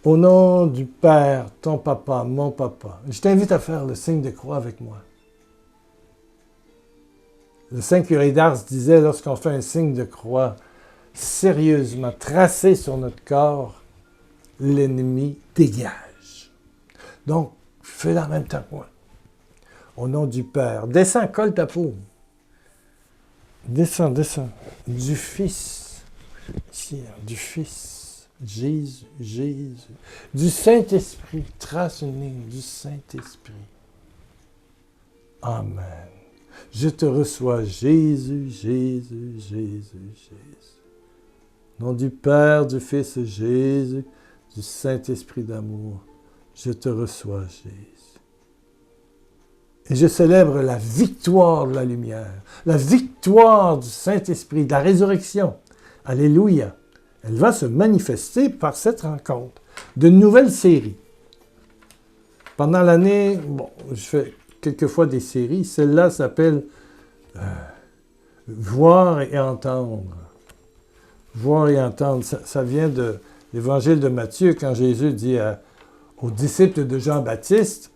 Au nom du Père, ton papa, mon papa, je t'invite à faire le signe de croix avec moi. Le Saint curé d'Ars disait, lorsqu'on fait un signe de croix, sérieusement tracé sur notre corps, l'ennemi dégage. Donc, fais-le en même temps que moi. Au nom du Père, descends, colle ta peau. Descends, descends. Du Fils, ici, du Fils, Jésus, Jésus. Du Saint-Esprit, trace une ligne, du Saint-Esprit. Amen. Je te reçois, Jésus, Jésus, Jésus, Jésus. Au nom du Père, du Fils, Jésus, du Saint-Esprit d'amour, je te reçois, Jésus. Et je célèbre la victoire de la lumière, la victoire du Saint-Esprit, de la résurrection. Alléluia. Elle va se manifester par cette rencontre d'une nouvelle série. Pendant l'année, bon, je fais quelquefois des séries. Celle-là s'appelle Voir et entendre. Voir et entendre. Ça vient de l'Évangile de Matthieu, quand Jésus dit aux disciples de Jean-Baptiste,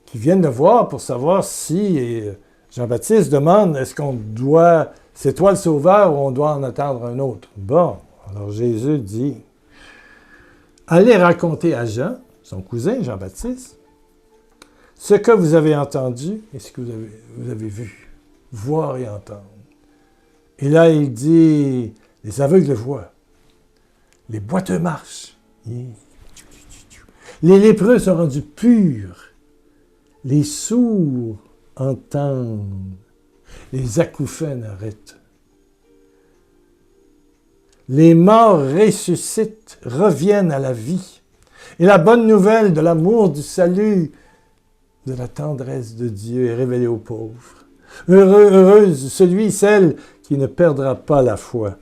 qui viennent le voir pour savoir si Jean-Baptiste demande, est-ce qu'on doit, c'est toi le sauveur ou on doit en attendre un autre? Bon, alors Jésus dit, allez raconter à Jean, son cousin Jean-Baptiste, ce que vous avez entendu et ce que vous avez vu, voir et entendre. Et là, il dit, les aveugles voient, les boiteux marchent, les lépreux sont rendus purs, les sourds entendent, les acouphènes arrêtent. Les morts ressuscitent, reviennent à la vie. Et la bonne nouvelle de l'amour, du salut, de la tendresse de Dieu est révélée aux pauvres. Heureuse celle qui ne perdra pas la foi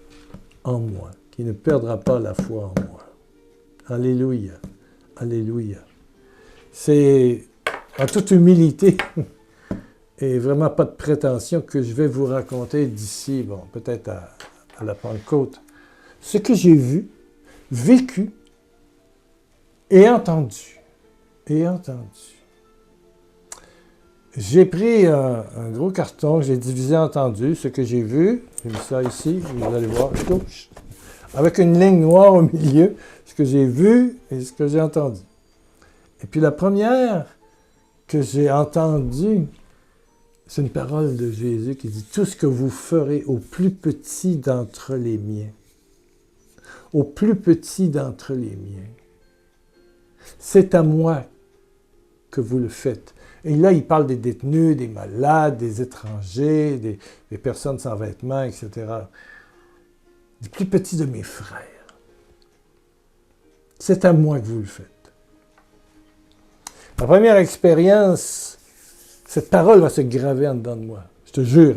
en moi, qui ne perdra pas la foi en moi. Alléluia, alléluia. C'est en toute humilité et vraiment pas de prétention que je vais vous raconter d'ici, bon, peut-être à la Pentecôte, ce que j'ai vu, vécu et entendu. Et entendu. J'ai pris un gros carton que j'ai divisé entendu, ce que j'ai vu, j'ai mis ça ici, vous allez voir, avec une ligne noire au milieu, ce que j'ai vu et ce que j'ai entendu. Et puis la première que j'ai entendue, c'est une parole de Jésus qui dit « Tout ce que vous ferez au plus petit d'entre les miens, au plus petit d'entre les miens, c'est à moi que vous le faites. » Et là, il parle des détenus, des malades, des étrangers, des personnes sans vêtements, etc. Des plus petits de mes frères. C'est à moi que vous le faites. Ma première expérience, cette parole va se graver en dedans de moi. Je te jure.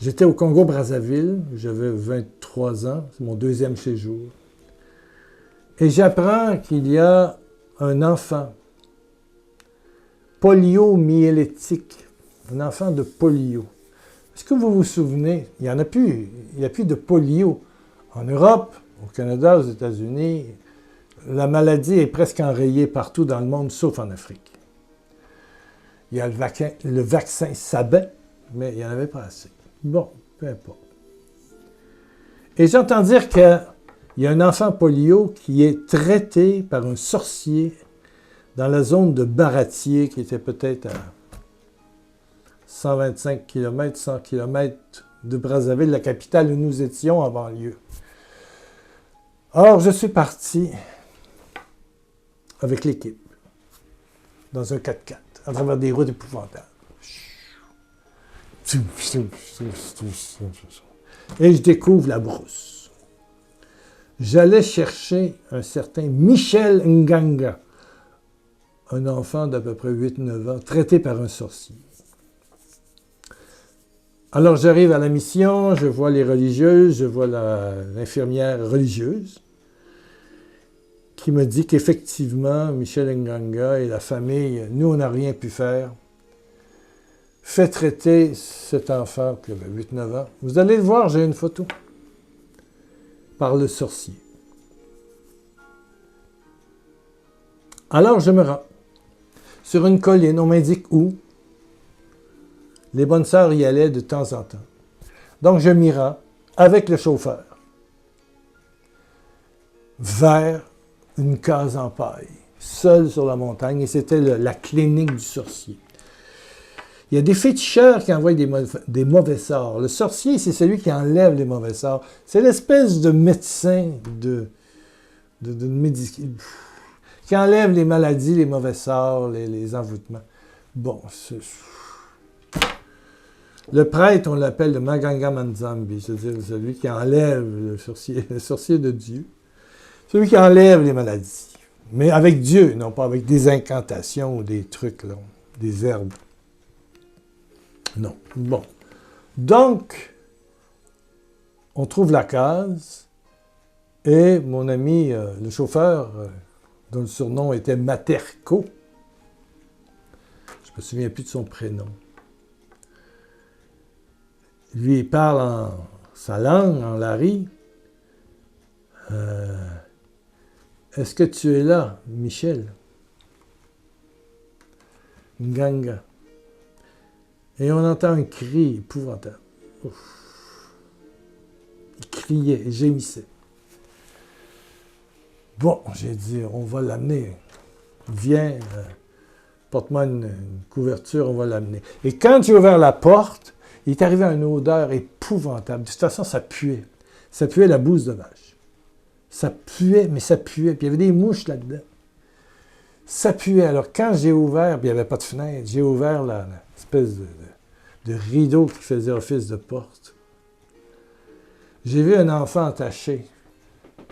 J'étais au Congo-Brazzaville, j'avais 23 ans, c'est mon deuxième séjour. Et j'apprends qu'il y a un enfant poliomyélétique, un enfant de polio. Est-ce que vous vous souvenez, il n'y a plus de polio. En Europe, au Canada, aux États-Unis, la maladie est presque enrayée partout dans le monde, sauf en Afrique. Il y a le vaccin Sabin, mais il n'y en avait pas assez. Bon, peu importe. Et j'entends dire qu'il y a un enfant polio qui est traité par un sorcier dans la zone de Baratier, qui était peut-être à 125 km, 100 km de Brazzaville, la capitale où nous étions en banlieue. Or, je suis parti avec l'équipe, dans un 4x4, à travers des routes épouvantables. Et je découvre la brousse. J'allais chercher un certain Michel Nganga, un enfant d'à peu près 8-9 ans, traité par un sorcier. Alors j'arrive à la mission, je vois les religieuses, je vois l'infirmière religieuse, qui me dit qu'effectivement, Michel Nganga et la famille, nous, on n'a rien pu faire, fait traiter cet enfant qui avait 8-9 ans. Vous allez le voir, j'ai une photo. par le sorcier. Alors je me rends sur une colline, on m'indique où. Les bonnes sœurs y allaient de temps en temps. Donc je m'y rends avec le chauffeur vers une case en paille, seul sur la montagne, et c'était la clinique du sorcier. Il y a des féticheurs qui envoient des mauvais sorts. Le sorcier, c'est celui qui enlève les mauvais sorts. C'est l'espèce de médecin qui enlève les maladies, les mauvais sorts, les envoûtements. Bon, le prêtre, on l'appelle le Maganga Manzambi, c'est-à-dire celui qui enlève le sorcier de Dieu. Celui qui enlève les maladies. Mais avec Dieu, non pas avec des incantations ou des trucs, là, des herbes. Non. Bon. Donc, on trouve la case et mon ami, le chauffeur, dont le surnom était Materco, je ne me souviens plus de son prénom, lui, il parle en sa langue, en lari. Est-ce que tu es là, Michel? Nganga. Et on entend un cri épouvantable. Ouf. Il criait, il gémissait. Bon, j'ai dit, on va l'amener. Viens, porte-moi une couverture, on va l'amener. Et quand j'ai ouvert la porte, il est arrivé une odeur épouvantable. De toute façon, ça puait. Ça puait la bouse de vache. Ça puait, mais ça puait. Puis il y avait des mouches là-dedans. Ça puait. Alors, quand j'ai ouvert, puis il n'y avait pas de fenêtre, j'ai ouvert l'espèce de rideau qui faisait office de porte. J'ai vu un enfant attaché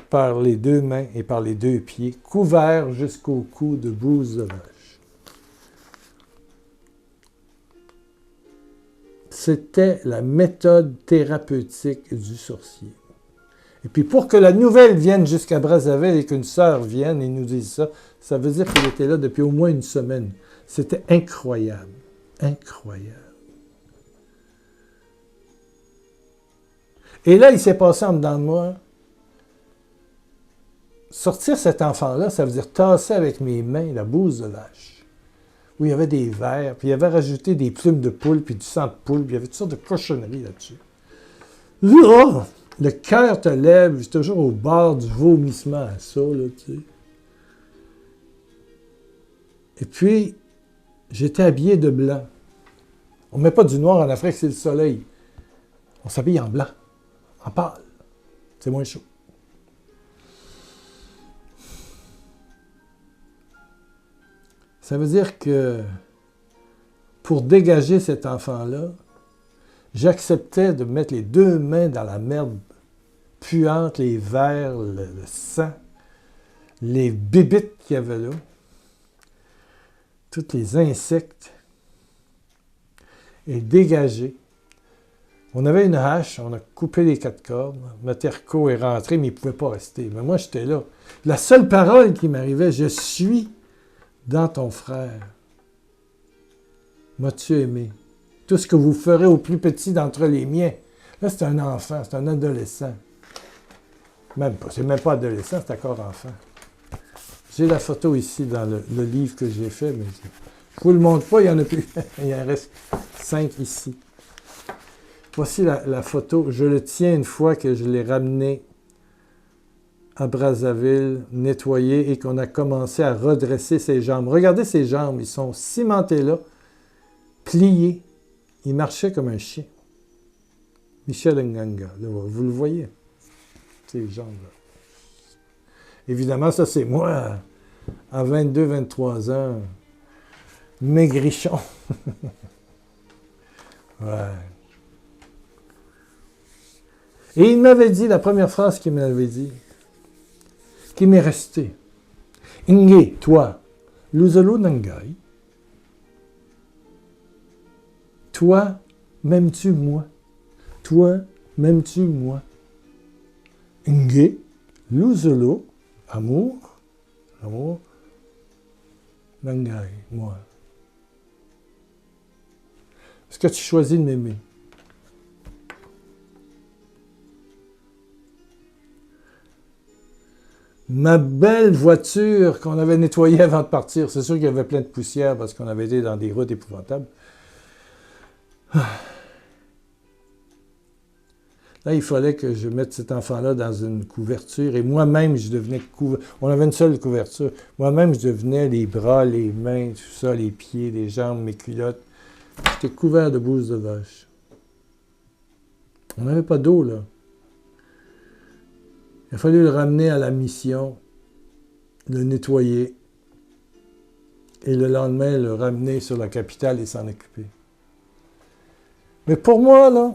par les deux mains et par les deux pieds, couvert jusqu'au cou de bouse de vache. C'était la méthode thérapeutique du sorcier. Et puis pour que la nouvelle vienne jusqu'à Brazzaville et qu'une sœur vienne et nous dise ça, ça veut dire qu'il était là depuis au moins une semaine. C'était incroyable. Incroyable. Et là, il s'est passé en dedans de moi. Sortir cet enfant-là, ça veut dire tasser avec mes mains la bouse de vache. Où il y avait des vers, puis il avait rajouté des plumes de poule, puis du sang de poule, puis il y avait toutes sortes de cochonneries là-dessus. Oh! Le cœur te lève, j'étais toujours au bord du vomissement à ça, là, tu sais. Et puis, j'étais habillé de blanc. On ne met pas du noir en Afrique, c'est le soleil. On s'habille en blanc, en pâle. C'est moins chaud. Ça veut dire que pour dégager cet enfant-là, j'acceptais de mettre les deux mains dans la merde puante, les vers, le sang, les bébites qu'il y avait là, tous les insectes, et dégager. On avait une hache, on a coupé les quatre cordes. Materco est rentré, mais il ne pouvait pas rester. Mais moi, j'étais là. La seule parole qui m'arrivait, je suis dans ton frère. M'as-tu aimé? Tout ce que vous ferez au plus petit d'entre les miens. Là, c'est un enfant, c'est un adolescent. Même pas, c'est même pas adolescent, c'est encore enfant. J'ai la photo ici dans le livre que j'ai fait, mais je ne vous le montre pas, il n'y en a plus. Il en reste 5 ici. Voici la photo. Je le tiens une fois que je l'ai ramené à Brazzaville, nettoyé, et qu'on a commencé à redresser ses jambes. Regardez ses jambes, ils sont cimentés là, pliés. Il marchait comme un chien. Michel Nganga, là, vous le voyez, ces jambes-là. Évidemment, ça c'est moi, à 22-23 ans, maigrichon. Ouais. Et il m'avait dit, la première phrase qu'il m'avait dit, qui m'est restée. Inge, toi, Luzolo Nangai, toi, m'aimes-tu moi? Toi, m'aimes-tu moi? Inge, Luzolo, amour, amour, Nangai, moi. Est-ce que tu choisis de m'aimer? Ma belle voiture qu'on avait nettoyée avant de partir. C'est sûr qu'il y avait plein de poussière parce qu'on avait été dans des routes épouvantables. Là, il fallait que je mette cet enfant-là dans une couverture et moi-même, je devenais On avait une seule couverture. Moi-même, je devenais les bras, les mains, tout ça, les pieds, les jambes, mes culottes. J'étais couvert de bouse de vache. On n'avait pas d'eau, là. Il a fallu le ramener à la mission, le nettoyer et le lendemain, le ramener sur la capitale et s'en occuper. Mais pour moi, là,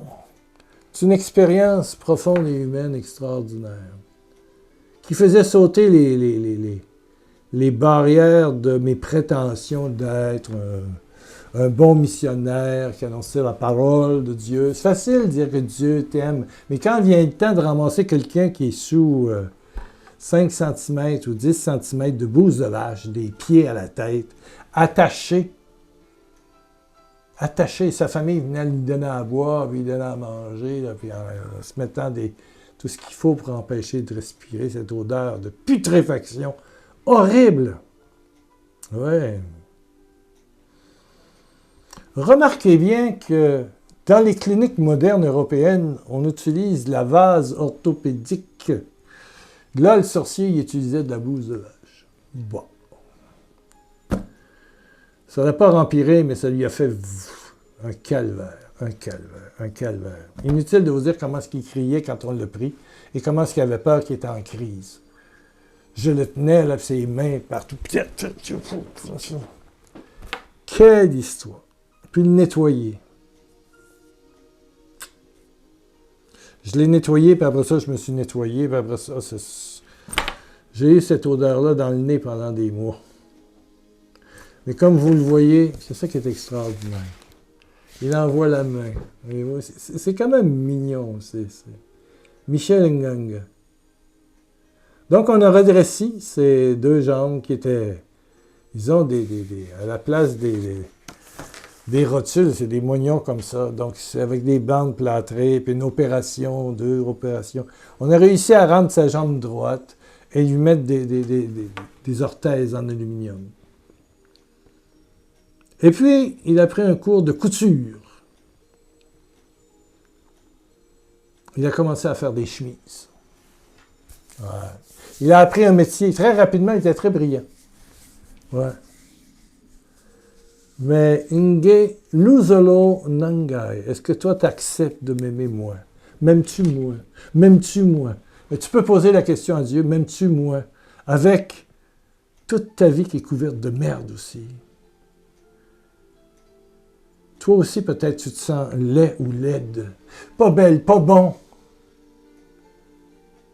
c'est une expérience profonde et humaine extraordinaire qui faisait sauter les barrières de mes prétentions d'être un bon missionnaire qui annonçait la parole de Dieu. C'est facile de dire que Dieu t'aime, mais quand vient le temps de ramasser quelqu'un qui est sous 5 cm ou 10 cm de bouse de vache, des pieds à la tête, attaché, sa famille venait lui donner à boire, puis lui donner à manger, là, puis en se mettant tout ce qu'il faut pour empêcher de respirer cette odeur de putréfaction horrible. Ouais. Remarquez bien que dans les cliniques modernes européennes, on utilise la vase orthopédique. Là, le sorcier, il utilisait de la bouse de vache. Bon. Ça n'a pas empiré, mais ça lui a fait un calvaire, un calvaire, un calvaire. Inutile de vous dire comment est-ce qu'il criait quand on l'a pris et comment est-ce qu'il avait peur qu'il était en crise. Je le tenais, là, ses mains partout. Quelle histoire! Puis le nettoyer. Je l'ai nettoyé, puis après ça, je me suis nettoyé, puis après ça, j'ai eu cette odeur-là dans le nez pendant des mois. Mais comme vous le voyez, c'est ça qui est extraordinaire. Il envoie la main. C'est quand même mignon. C'est Michel Nganga. Donc, on a redressé ces deux jambes qui étaient, disons, à la place des rotules, c'est des moignons comme ça. Donc, c'est avec des bandes plâtrées, puis une opération, 2 opérations. On a réussi à rendre sa jambe droite et lui mettre des orthèses en aluminium. Et puis, il a pris un cours de couture. Il a commencé à faire des chemises. Ouais. Il a appris un métier. Très rapidement, il était très brillant. Ouais. Mais Nge Luzolo Nangai, est-ce que toi, tu acceptes de m'aimer moi? M'aimes-tu moi? M'aimes-tu moi? Mais tu peux poser la question à Dieu, m'aimes-tu moi? Avec toute ta vie qui est couverte de merde aussi. Toi aussi, peut-être, tu te sens laid ou laide. Pas belle, pas bon.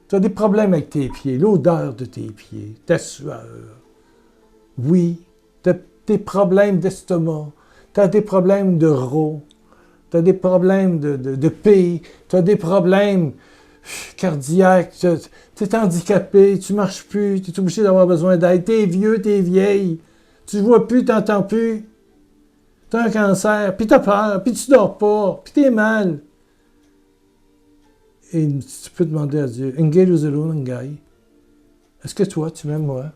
Tu as des problèmes avec tes pieds, l'odeur de tes pieds, ta sueur. Oui, tu as des problèmes d'estomac, tu as des problèmes de rot, tu as des problèmes de paix, tu as des problèmes cardiaques, tu es handicapé, tu ne marches plus, tu es obligé d'avoir besoin d'aide, tu es vieux, tu es vieille, tu ne vois plus, tu n'entends plus. Tu as un cancer, puis tu as peur, puis tu dors pas, puis tu es mal. Et tu peux demander à Dieu, est-ce que toi, tu m'aimes moi?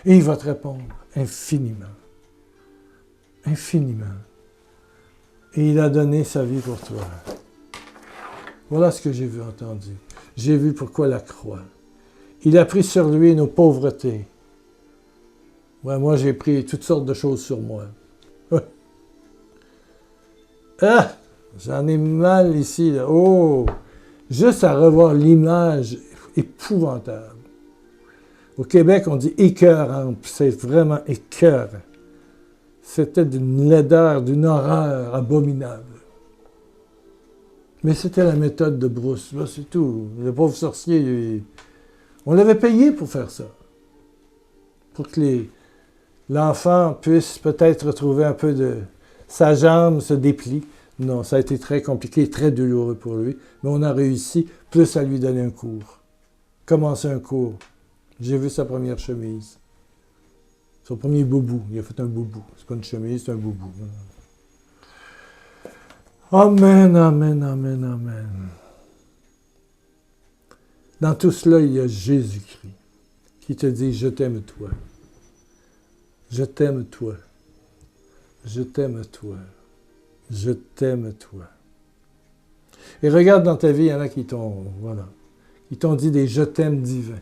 Et il va te répondre, infiniment. Infiniment. Et il a donné sa vie pour toi. Voilà ce que j'ai vu, entendu. J'ai vu pourquoi la croix. Il a pris sur lui nos pauvretés. Ouais, moi, j'ai pris toutes sortes de choses sur moi. Ah! J'en ai mal ici, là. Oh! Juste à revoir l'image épouvantable. Au Québec, on dit écœurante, puis c'est vraiment écœurant. C'était d'une laideur, d'une horreur abominable. Mais c'était la méthode de Bruce, là, c'est tout. Le pauvre sorcier, on l'avait payé pour faire ça. Pour que l'enfant puisse peut-être retrouver un peu de... Sa jambe se déplie. Non, ça a été très compliqué, très douloureux pour lui. Mais on a réussi, plus à lui donner un cours. Commencer un cours. J'ai vu sa première chemise. Son premier boubou. Il a fait un boubou. C'est pas une chemise, c'est un boubou. Amen, amen, amen, amen. Dans tout cela, il y a Jésus-Christ qui te dit « Je t'aime toi. Je t'aime toi. Je t'aime toi. Je t'aime toi. » Et regarde dans ta vie, il y en a qui t'ont dit des « Je t'aime » divins.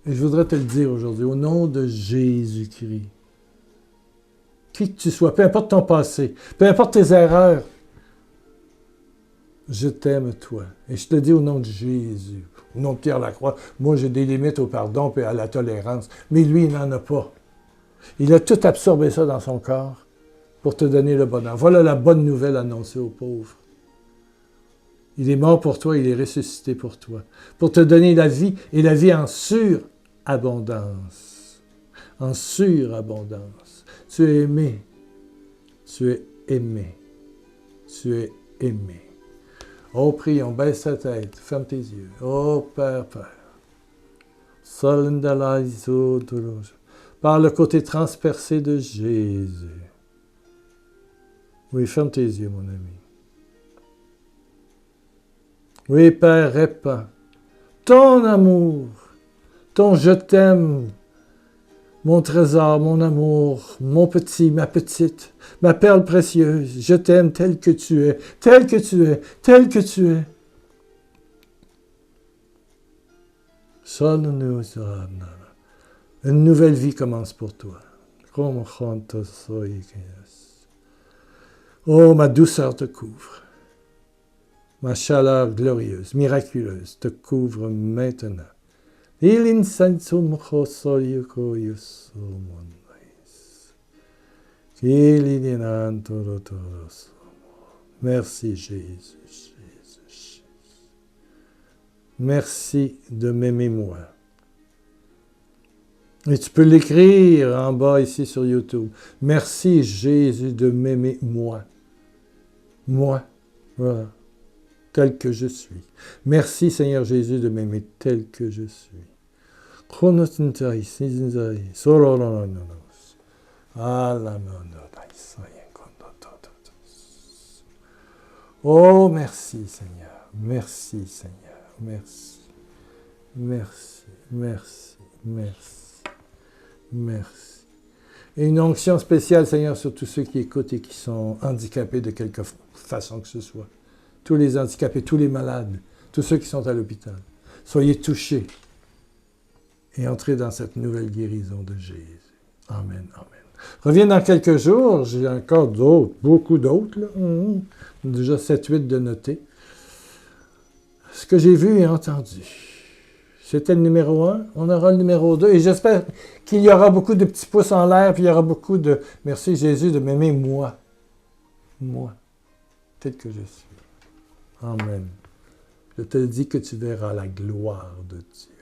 Et je voudrais te le dire aujourd'hui, au nom de Jésus-Christ. Qui que tu sois, peu importe ton passé, peu importe tes erreurs, je t'aime toi. Et je te dis au nom de Jésus, au nom de Pierre Lacroix, moi j'ai des limites au pardon et à la tolérance, mais lui, il n'en a pas. Il a tout absorbé ça dans son corps pour te donner le bonheur. Voilà la bonne nouvelle annoncée aux pauvres. Il est mort pour toi, il est ressuscité pour toi, pour te donner la vie et la vie en surabondance. En surabondance. Tu es aimé. Tu es aimé. Tu es aimé. Oh, prions, baisse ta tête, ferme tes yeux. Oh, Père, Père. Par le côté transpercé de Jésus. Oui, ferme tes yeux, mon ami. Oui, Père, répands ton amour, ton je t'aime, mon trésor, mon amour, mon petit, ma petite, ma perle précieuse. Je t'aime tel que tu es, tel que tu es, tel que tu es. Une nouvelle vie commence pour toi. Oh, ma douceur te couvre. Ma chaleur glorieuse, miraculeuse, te couvre maintenant. Merci Jésus. Merci de m'aimer moi. Et tu peux l'écrire en bas ici sur YouTube. Merci Jésus de m'aimer moi. Moi. Voilà. Tel que je suis. Merci Seigneur Jésus de m'aimer tel que je suis. Oh, merci Seigneur. Merci Seigneur. Merci. Merci. Merci. Merci. Merci. Et une onction spéciale, Seigneur, sur tous ceux qui écoutent et qui sont handicapés de quelque façon que ce soit. Tous les handicapés, tous les malades, tous ceux qui sont à l'hôpital. Soyez touchés et entrez dans cette nouvelle guérison de Jésus. Amen, amen. Reviens dans quelques jours, j'ai encore d'autres, beaucoup d'autres, là. Déjà 7-8 de noter. Ce que j'ai vu et entendu. C'était le numéro 1, on aura le numéro 2, et j'espère qu'il y aura beaucoup de petits pouces en l'air, puis il y aura beaucoup de « Merci Jésus de m'aimer moi. Moi, tel que je suis. » Amen. Je te dis que tu verras la gloire de Dieu.